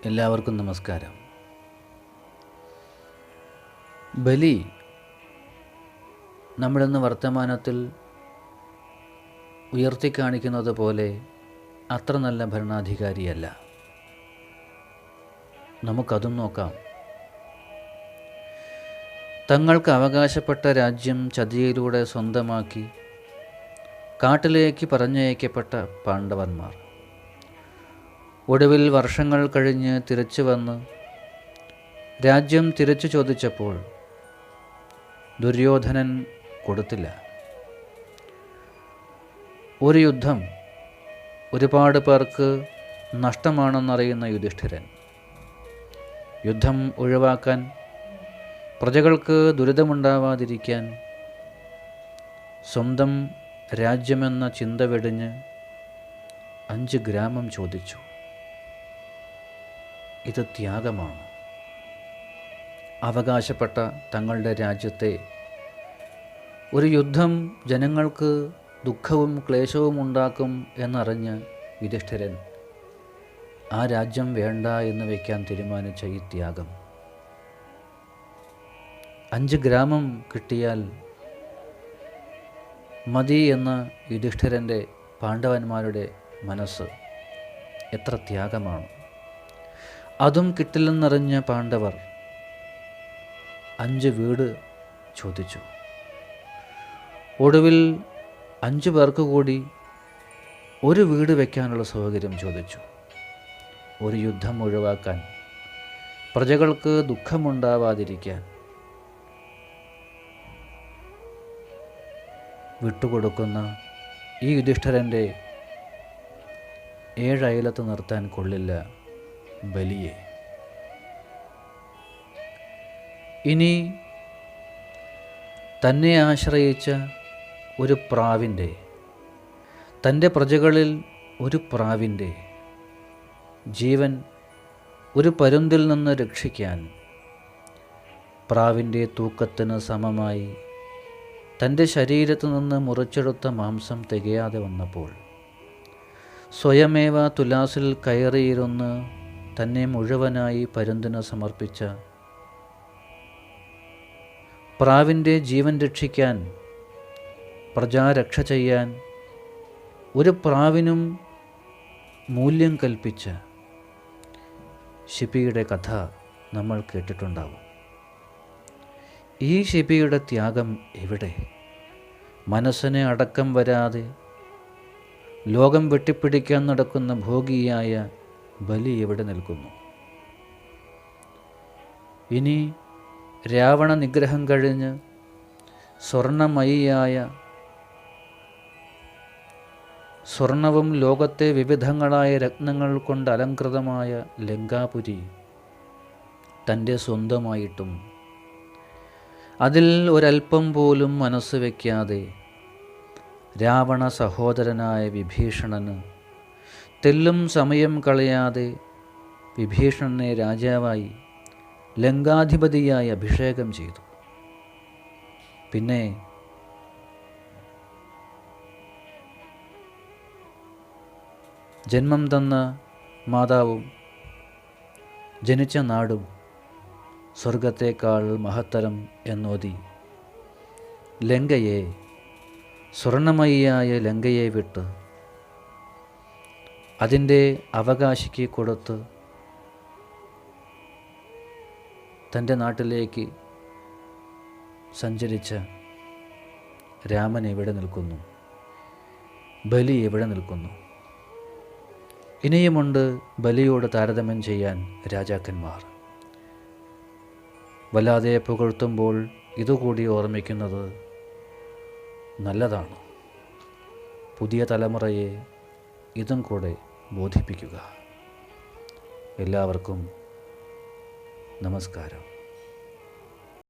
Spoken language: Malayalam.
എല്ലാവർക്കും നമസ്കാരം. ബലി നമ്മളിന്ന് വർത്തമാനത്തിൽ ഉയർത്തിക്കാണിക്കുന്നത് പോലെ അത്ര നല്ല ഭരണാധികാരിയല്ല. നമുക്കതും നോക്കാം. തങ്ങൾക്ക് അവകാശപ്പെട്ട രാജ്യം ചതിയിലൂടെ സ്വന്തമാക്കി കാട്ടിലേക്ക് പറഞ്ഞയക്കപ്പെട്ട പാണ്ഡവന്മാർ ഒടുവിൽ വർഷങ്ങൾ കഴിഞ്ഞ് തിരിച്ചു വന്ന് രാജ്യം തിരിച്ചു ചോദിച്ചപ്പോൾ ദുര്യോധനൻ കൊടുത്തില്ല. ഒരു യുദ്ധം ഒരുപാട് പേർക്ക് നഷ്ടമാണെന്നറിയുന്ന യുധിഷ്ഠിരൻ യുദ്ധം ഒഴിവാക്കാൻ, പ്രജകൾക്ക് ദുരിതമുണ്ടാവാതിരിക്കാൻ സ്വന്തം രാജ്യമെന്ന ചിന്ത വെടിഞ്ഞ് 5 ഗ്രാമം ചോദിച്ചു. ഇത് ത്യാഗമാണ്. അവകാശപ്പെട്ട തങ്ങളുടെ രാജ്യത്തെ ഒരു യുദ്ധം ജനങ്ങൾക്ക് ദുഃഖവും ക്ലേശവും ഉണ്ടാക്കും എന്നറിഞ്ഞ് യുധിഷ്ഠിരൻ ആ രാജ്യം വേണ്ട എന്ന് വയ്ക്കാൻ തീരുമാനിച്ച ഈ ത്യാഗം, 5 ഗ്രാമം കിട്ടിയാൽ മതി എന്ന യുധിഷ്ഠിരൻ്റെ പാണ്ഡവന്മാരുടെ മനസ്സ് എത്ര ത്യാഗമാണ്! അതും കിട്ടില്ലെന്നറിഞ്ഞ പാണ്ഡവർ 5 വീട് ചോദിച്ചു. ഒടുവിൽ 5 പേർക്ക് കൂടി ഒരു വീട് വയ്ക്കാനുള്ള സൗകര്യം ചോദിച്ചു. ഒരു യുദ്ധം ഒഴിവാക്കാൻ, പ്രജകൾക്ക് ദുഃഖമുണ്ടാവാതിരിക്കാൻ വിട്ടുകൊടുക്കുന്ന ഈ യുധിഷ്ഠിരൻ്റെ 7 അയലത്ത് നിർത്താൻ കൊള്ളില്ല ബലിയെ. ഇനി തന്നെ ആശ്രയിച്ച ഒരു പ്രാവിൻ്റെ, തൻ്റെ പ്രജകളിൽ ഒരു പ്രാവിൻ്റെ ജീവൻ ഒരു പരുന്തിൽ നിന്ന് രക്ഷിക്കാൻ, പ്രാവിൻ്റെ തൂക്കത്തിന് സമമായി തൻ്റെ ശരീരത്തു നിന്ന് മുറിച്ചെടുത്ത മാംസം തികയാതെ വന്നപ്പോൾ സ്വയമേവ തുലാസിൽ കയറിയിരുന്ന് തന്നെ മുഴുവനായി പരുന്തിന് സമർപ്പിച്ച പ്രാവിൻ്റെ ജീവൻ രക്ഷിക്കാൻ, പ്രജാരക്ഷ ചെയ്യാൻ ഒരു പ്രാവിനും മൂല്യം കൽപ്പിച്ച ശിപിയുടെ കഥ നമ്മൾ കേട്ടിട്ടുണ്ടാവും. ഈ ശിപിയുടെ ത്യാഗം എവിടെ? മനസ്സിനെ അടക്കം വരാതെ ലോകം വെട്ടിപ്പിടിക്കാൻ നടക്കുന്ന ഭോഗിയായ ബലി എവിടെ നിൽക്കുന്നു? ഇനി രാവണ നിഗ്രഹം കഴിഞ്ഞ് സ്വർണമയിയായ, സ്വർണവും ലോകത്തെ വിവിധങ്ങളായ രത്നങ്ങൾ കൊണ്ട് അലങ്കൃതമായ ലങ്കാപുരി തൻ്റെ സ്വന്തമായിട്ടും അതിൽ ഒരൽപ്പം പോലും മനസ്സ് വയ്ക്കാതെ രാവണ സഹോദരനായ വിഭീഷണന് തെല്ലും സമയം കളയാതെ വിഭീഷണനെ രാജാവായി, ലങ്കാധിപതിയായി അഭിഷേകം ചെയ്തു. പിന്നെ ജന്മം തന്ന മാതാവും ജനിച്ച നാടും സ്വർഗത്തേക്കാൾ മഹത്തരം എന്നോതി ലങ്കയെ, സ്വർണമയിയായ ലങ്കയെ വിട്ട് അതിൻ്റെ അവകാശിക്ക് കൊടുത്ത് തൻ്റെ നാട്ടിലേക്ക് സഞ്ചരിച്ച രാമൻ എവിടെ നിൽക്കുന്നു? ബലി എവിടെ നിൽക്കുന്നു? ഇനിയുമുണ്ട് ബലിയോട് താരതമ്യം ചെയ്യാൻ രാജാക്കന്മാർ. വല്ലാതെ പുകഴ്ത്തുമ്പോൾ ഇതുകൂടി ഓർമ്മിക്കുന്നത് നല്ലതാണ്. പുതിയ തലമുറയെ ഇതും കൂടെ ബോധിപ്പിക്കുക. എല്ലാവർക്കും നമസ്കാരം.